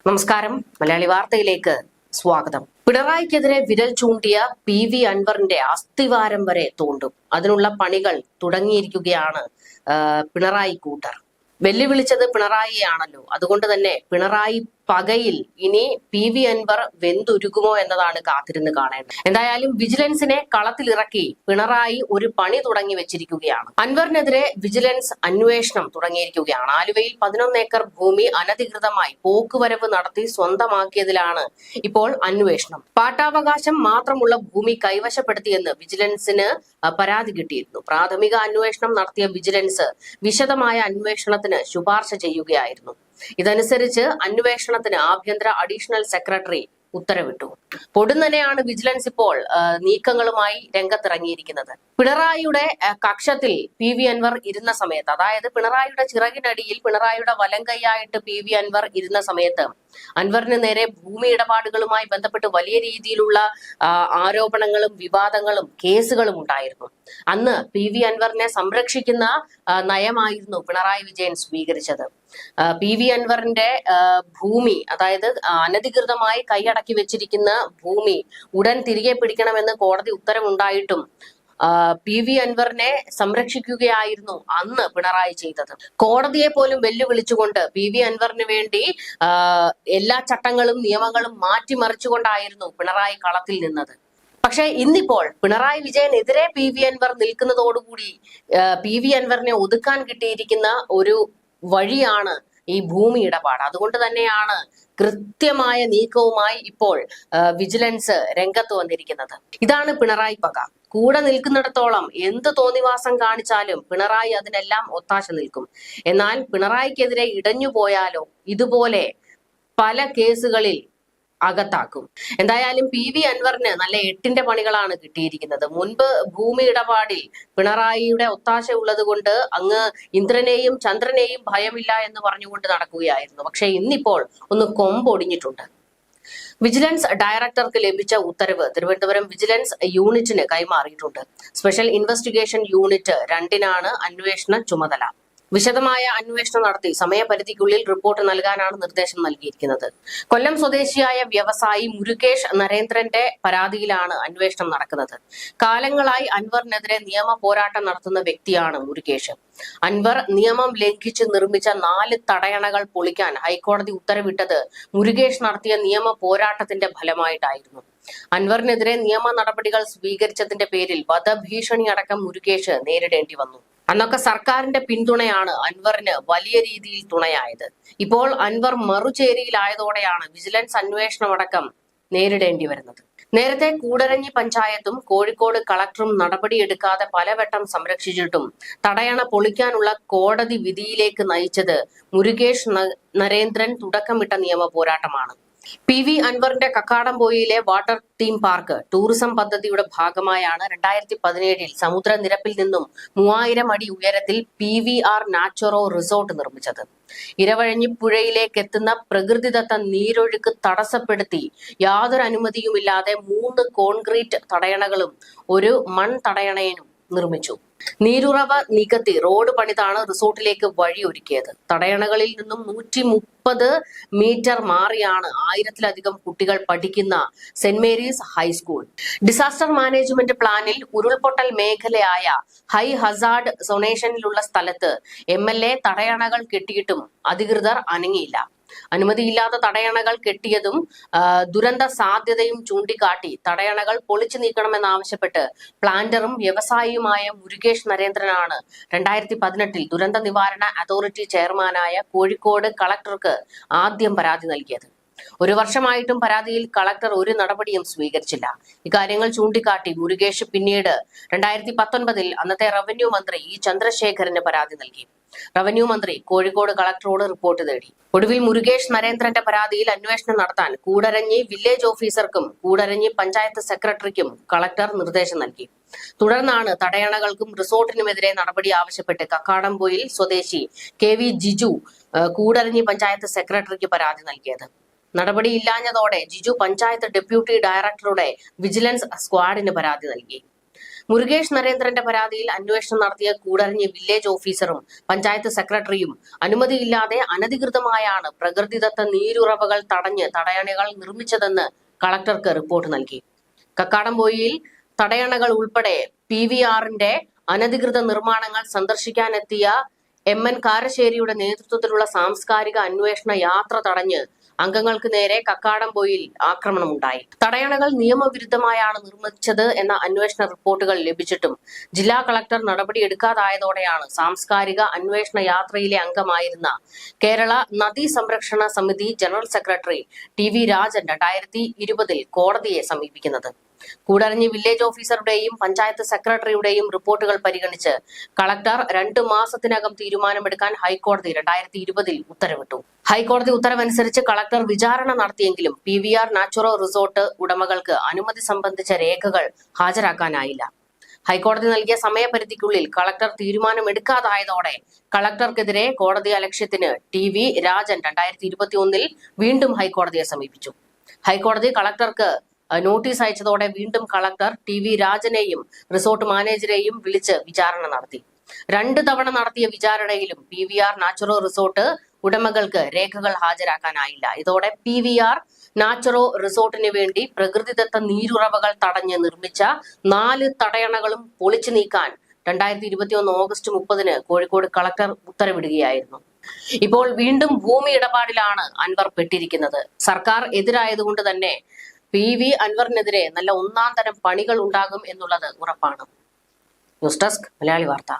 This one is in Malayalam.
നമസ്കാരം. മലയാളി വാർത്തയിലേക്ക് സ്വാഗതം. പിണറായിക്കെതിരെ വിരൽ ചൂണ്ടിയ PV അൻവറിന്റെ അസ്ഥിവാരം വരെ തോണ്ടും. അതിനുള്ള പണികൾ തുടങ്ങിയിരിക്കുകയാണ് പിണറായി കൂട്ടർ. വെല്ലുവിളിച്ചത് പിണറായിയാണല്ലോ. അതുകൊണ്ട് തന്നെ പിണറായി പകയിൽ ഇനി PV അൻവർ വെന്തുരുകുമോ എന്നതാണ് കാത്തിരുന്ന് കാണേണ്ടത്. എന്തായാലും വിജിലൻസിനെ കളത്തിലിറക്കി പിണറായി ഒരു പണി തുടങ്ങി വെച്ചിരിക്കുകയാണ്. അൻവറിനെതിരെ വിജിലൻസ് അന്വേഷണം തുടങ്ങിയിരിക്കുകയാണ്. ആലുവയിൽ 11 ഏക്കർ ഭൂമി അനധികൃതമായി പോക്കുവരവ് നടത്തി സ്വന്തമാക്കിയതിലാണ് ഇപ്പോൾ അന്വേഷണം. പാട്ടാവകാശം മാത്രമുള്ള ഭൂമി കൈവശപ്പെടുത്തിയെന്ന് വിജിലൻസിന് പരാതി കിട്ടിയിരുന്നു. പ്രാഥമിക അന്വേഷണം നടത്തിയ വിജിലൻസ് വിശദമായ അന്വേഷണത്തിന് ശുപാർശ ചെയ്യുകയായിരുന്നു. ഇതനുസരിച്ച് അന്വേഷണത്തിന് ആഭ്യന്തര അഡീഷണൽ സെക്രട്ടറി ഉത്തരവിട്ടു. പൊടുന്നനെയാണ് വിജിലൻസ് ഇപ്പോൾ നീക്കങ്ങളുമായി രംഗത്തിറങ്ങിയിരിക്കുന്നത്. പിണറായിയുടെ കക്ഷത്തിൽ PV അൻവർ ഇരുന്ന സമയത്ത്, അതായത് പിണറായിയുടെ ചിറകിനടിയിൽ പിണറായിയുടെ വലങ്കൈയായിട്ട് PV അൻവർ ഇരുന്ന സമയത്ത് അൻവറിന് നേരെ ഭൂമി ഇടപാടുകളുമായി ബന്ധപ്പെട്ട് വലിയ രീതിയിലുള്ള ആരോപണങ്ങളും വിവാദങ്ങളും കേസുകളും ഉണ്ടായിരുന്നു. അന്ന് PV അൻവറിനെ സംരക്ഷിക്കുന്ന നയമായിരുന്നു പിണറായി വിജയൻ സ്വീകരിച്ചത്. PV അൻവറിന്റെ ഭൂമി, അതായത് അനധികൃതമായി കൈയടക്കി വെച്ചിരിക്കുന്ന ഭൂമി ഉടൻ തിരികെ പിടിക്കണമെന്ന് കോടതി ഉത്തരവുണ്ടായിട്ടും PV അൻവറിനെ സംരക്ഷിക്കുകയായിരുന്നു അന്ന് പിണറായി ചെയ്തത്. കോടതിയെ പോലും വെല്ലുവിളിച്ചുകൊണ്ട് PV അൻവറിന് വേണ്ടി എല്ലാ ചട്ടങ്ങളും നിയമങ്ങളും മാറ്റിമറിച്ചുകൊണ്ടായിരുന്നു പിണറായി കളത്തിൽ നിന്നത്. പക്ഷെ ഇന്നിപ്പോൾ പിണറായി വിജയനെതിരെ PV അൻവർ നിൽക്കുന്നതോടുകൂടി PV അൻവറിനെ ഒതുക്കാൻ കിട്ടിയിരിക്കുന്ന ഒരു വഴിയാണ് ഈ ഭൂമി ഇടപാട്. അതുകൊണ്ട് തന്നെയാണ് കൃത്യമായ നീക്കവുമായി ഇപ്പോൾ വിജിലൻസ് രംഗത്ത് വന്നിരിക്കുന്നത്. ഇതാണ് പിണറായി പക. കൂടെ നിൽക്കുന്നിടത്തോളം എന്ത് തോന്നിവാസം കാണിച്ചാലും പിണറായി അതിനെല്ലാം ഒത്താശ നിൽക്കും. എന്നാൽ പിണറായിക്കെതിരെ ഇടഞ്ഞു പോയാലോ ഇതുപോലെ പല കേസുകളിൽ അകത്താക്കും. എന്തായാലും PV അൻവറിന് നല്ല 8ന്റെ പണികളാണ് കിട്ടിയിരിക്കുന്നത്. മുൻപ് ഭൂമി ഇടപാടിൽ പിണറായിയുടെ ഒത്താശ ഉള്ളത് കൊണ്ട് അങ്ങ് ഇന്ദ്രനെയും ചന്ദ്രനെയും ഭയമില്ല എന്ന് പറഞ്ഞുകൊണ്ട് നടക്കുകയായിരുന്നു. പക്ഷെ ഇന്നിപ്പോൾ ഒന്ന് കൊമ്പൊടിഞ്ഞിട്ടുണ്ട്. വിജിലൻസ് ഡയറക്ടർക്ക് ലഭിച്ച ഉത്തരവ് തിരുവനന്തപുരം വിജിലൻസ് യൂണിറ്റിന് കൈമാറിയിട്ടുണ്ട്. സ്പെഷ്യൽ ഇൻവെസ്റ്റിഗേഷൻ യൂണിറ്റ് 2-നാണ് അന്വേഷണ ചുമതല. വിശദമായ അന്വേഷണം നടത്തി സമയപരിധിക്കുള്ളിൽ റിപ്പോർട്ട് നൽകാനാണ് നിർദ്ദേശം നൽകിയിരിക്കുന്നത്. കൊല്ലം സ്വദേശിയായ വ്യവസായി മുരുകേഷ് നരേന്ദ്രന്റെ പരാതിയിലാണ് അന്വേഷണം നടക്കുന്നത്. കാലങ്ങളായി അൻവറിനെതിരെ നിയമ പോരാട്ടം നടത്തുന്ന വ്യക്തിയാണ് മുരുകേഷ്. അൻവർ നിയമം ലംഘിച്ച് നിർമ്മിച്ച 4 തടയണകൾ പൊളിക്കാൻ ഹൈക്കോടതി ഉത്തരവിട്ടത് മുരുകേഷ് നടത്തിയ നിയമ പോരാട്ടത്തിന്റെ ഫലമായിട്ടായിരുന്നു. അൻവറിനെതിരെ നിയമ നടപടികൾ സ്വീകരിച്ചതിന്റെ പേരിൽ വധഭീഷണി അടക്കം മുരുകേഷ് നേരിടേണ്ടി വന്നു. അന്നൊക്കെ സർക്കാരിന്റെ പിന്തുണയാണ് അൻവറിന് വലിയ രീതിയിൽ തുണയായത്. ഇപ്പോൾ അൻവർ മറുചേരിയിലായതോടെയാണ് വിജിലൻസ് അന്വേഷണമടക്കം നേരിടേണ്ടി വരുന്നത്. നേരത്തെ കൂടരഞ്ഞി പഞ്ചായത്തും കോഴിക്കോട് കളക്ടറും നടപടിയെടുക്കാതെ പലവട്ടം സംരക്ഷിച്ചിട്ടും തടയണ പൊളിക്കാനുള്ള കോടതി വിധിയിലേക്ക് നയിച്ചത് മുരുകേഷ് നരേന്ദ്രൻ തുടക്കമിട്ട നിയമ പോരാട്ടമാണ്. PV അൻവറിന്റെ കക്കാടംപൊയിലെ വാട്ടർ തീം പാർക്ക് ടൂറിസം പദ്ധതിയുടെ ഭാഗമായാണ് 2017-ൽ സമുദ്രനിരപ്പിൽ നിന്നും 3000 അടി ഉയരത്തിൽ PVR നാച്ചുറോ റിസോർട്ട് നിർമ്മിച്ചത്. ഇരവഴഞ്ഞി പുഴയിലേക്ക് എത്തുന്ന പ്രകൃതിദത്ത നീരൊഴുക്ക് തടസ്സപ്പെടുത്തി യാതൊരു അനുമതിയുമില്ലാതെ 3 കോൺക്രീറ്റ് തടയണകളും ഒരു മൺ തടയണയും നിർമ്മിച്ചു. നീരുറവ നികത്തി റോഡ് പണിതാണ് റിസോർട്ടിലേക്ക് വഴിയൊരുക്കിയത്. തടയണകളിൽ നിന്നും 130 മീറ്റർ മാറിയാണ് 1000-ലധികം കുട്ടികൾ പഠിക്കുന്ന saint Mary's high school. Disaster management പ്ലാനിൽ ഉരുൾപൊട്ടൽ മേഖലയായ ഹൈ ഹസാർഡ് സൊണേഷനിലുള്ള സ്ഥലത്ത് MLA തടയണകൾ കെട്ടിയിട്ടും അധികൃതർ അനങ്ങിയില്ല. അനുമതിയില്ലാത്ത തടയണകൾ കെട്ടിയതും ദുരന്ത സാധ്യതയും ചൂണ്ടിക്കാട്ടി തടയണകൾ പൊളിച്ചു നീക്കണമെന്നാവശ്യപ്പെട്ട് പ്ലാന്ററും വ്യവസായിയുമായ മുരുകേഷ് നരേന്ദ്രനാണ് 2018-ൽ ദുരന്ത നിവാരണ അതോറിറ്റി ചെയർമാനായ കോഴിക്കോട് കളക്ടർക്ക് ആദ്യം പരാതി നൽകിയത്. 1 വർഷമായിട്ടും പരാതിയിൽ കളക്ടർ ഒരു നടപടിയും സ്വീകരിച്ചില്ല. ഇക്കാര്യങ്ങൾ ചൂണ്ടിക്കാട്ടി മുരുകേഷ് പിന്നീട് 2019-ൽ അന്നത്തെ റവന്യൂ മന്ത്രി E ചന്ദ്രശേഖരന് പരാതി നൽകി. റവന്യൂ മന്ത്രി കോഴിക്കോട് കളക്ടറോട് റിപ്പോർട്ട് തേടി. ഒടുവിൽ മുരുകേഷ് നരേന്ദ്രന്റെ പരാതിയിൽ അന്വേഷണം നടത്താൻ കൂടരഞ്ഞി വില്ലേജ് ഓഫീസർക്കും കൂടരഞ്ഞി പഞ്ചായത്ത് സെക്രട്ടറിക്കും കളക്ടർ നിർദ്ദേശം നൽകി. തുടർന്നാണ് തടയണകൾക്കും റിസോർട്ടിനുമെതിരെ നടപടി ആവശ്യപ്പെട്ട് കക്കാടംപൊയിൽ സ്വദേശി KV ജിജു കൂടരഞ്ഞി പഞ്ചായത്ത് സെക്രട്ടറിക്ക് പരാതി നൽകിയത്. നടപടിയില്ലാഞ്ഞതോടെ ജിജു പഞ്ചായത്ത് ഡെപ്യൂട്ടി ഡയറക്ടറുടെ വിജിലൻസ് സ്ക്വാഡിന് പരാതി നൽകി. മുരുകേഷ് നരേന്ദ്രന്റെ പരാതിയിൽ അന്വേഷണം നടത്തിയ കൂടരഞ്ഞി വില്ലേജ് ഓഫീസറും പഞ്ചായത്ത് സെക്രട്ടറിയും അനുമതിയില്ലാതെ അനധികൃതമായാണ് പ്രകൃതിദത്ത നീരുറവകൾ തടഞ്ഞ് തടയണകൾ നിർമ്മിച്ചതെന്ന് കളക്ടർക്ക് റിപ്പോർട്ട് നൽകി. കക്കാടംപൊയിൽ തടയണകൾ ഉൾപ്പെടെ PVRന്റെ അനധികൃത നിർമ്മാണങ്ങൾ സന്ദർശിക്കാനെത്തിയ MN കാരശ്ശേരിയുടെ നേതൃത്വത്തിലുള്ള സാംസ്കാരിക അന്വേഷണ യാത്ര തടഞ്ഞ് അംഗങ്ങൾക്ക് നേരെ കക്കാടംപൊയിൽ ആക്രമണമുണ്ടായി. തടയണകൾ നിയമവിരുദ്ധമായാണ് നിർമ്മിച്ചത് എന്ന അന്വേഷണ റിപ്പോർട്ടുകൾ ലഭിച്ചിട്ടും ജില്ലാ കളക്ടർ നടപടിയെടുക്കാതായതോടെയാണ് സാംസ്കാരിക അന്വേഷണ യാത്രയിലെ അംഗമായിരുന്ന കേരള നദീ സംരക്ഷണ സമിതി ജനറൽ സെക്രട്ടറി TV രാജൻ 2020 കോടതിയെ സമീപിക്കുന്നത്. കൂടരഞ്ഞി വില്ലേജ് ഓഫീസറുടെയും പഞ്ചായത്ത് സെക്രട്ടറിയുടെയും റിപ്പോർട്ടുകൾ പരിഗണിച്ച് കളക്ടർ 2 മാസത്തിനകം തീരുമാനമെടുക്കാൻ ഹൈക്കോടതി 2020 ഉത്തരവിട്ടു. ഹൈക്കോടതി ഉത്തരവനുസരിച്ച് കളക്ടർ വിചാരണ നടത്തിയെങ്കിലും PVR നാച്ചുറൽ റിസോർട്ട് ഉടമകൾക്ക് അനുമതി സംബന്ധിച്ച രേഖകൾ ഹാജരാക്കാനായില്ല. ഹൈക്കോടതി നൽകിയ സമയപരിധിക്കുള്ളിൽ കളക്ടർ തീരുമാനമെടുക്കാതായതോടെ കളക്ടർക്കെതിരെ കോടതി അലക്ഷ്യത്തിന് TV രാജൻ 2021 വീണ്ടും ഹൈക്കോടതിയെ സമീപിച്ചു. ഹൈക്കോടതി കളക്ടർക്ക് നോട്ടീസ് അയച്ചതോടെ വീണ്ടും കളക്ടർ TV രാജനെയും റിസോർട്ട് മാനേജരെയും വിളിച്ച് വിചാരണ നടത്തി. 2 തവണ നടത്തിയ വിചാരണയിലും PVR നാച്ചുറൽ റിസോർട്ട് ഉടമകൾക്ക് രേഖകൾ ഹാജരാക്കാനായില്ല. ഇതോടെ PVR നാച്ചുറൽ റിസോർട്ടിന് വേണ്ടി പ്രകൃതിദത്ത നീരുറവകൾ തടഞ്ഞ് നിർമ്മിച്ച 4 തടയണകളും പൊളിച്ചു നീക്കാൻ 2021 ഓഗസ്റ്റ് 30 കോഴിക്കോട് കളക്ടർ ഉത്തരവിടുകയായിരുന്നു. ഇപ്പോൾ വീണ്ടും ഭൂമി ഇടപാടിലാണ് അൻവർ പെട്ടിരിക്കുന്നത്. സർക്കാർ എതിരായതുകൊണ്ട് തന്നെ PV അൻവറിനെതിരെ നല്ല ഒന്നാം തരം പണികൾ ഉണ്ടാകും എന്നുള്ളത് ഉറപ്പാണ്. ന്യൂസ് ഡെസ്ക് മലയാളി വാർത്ത.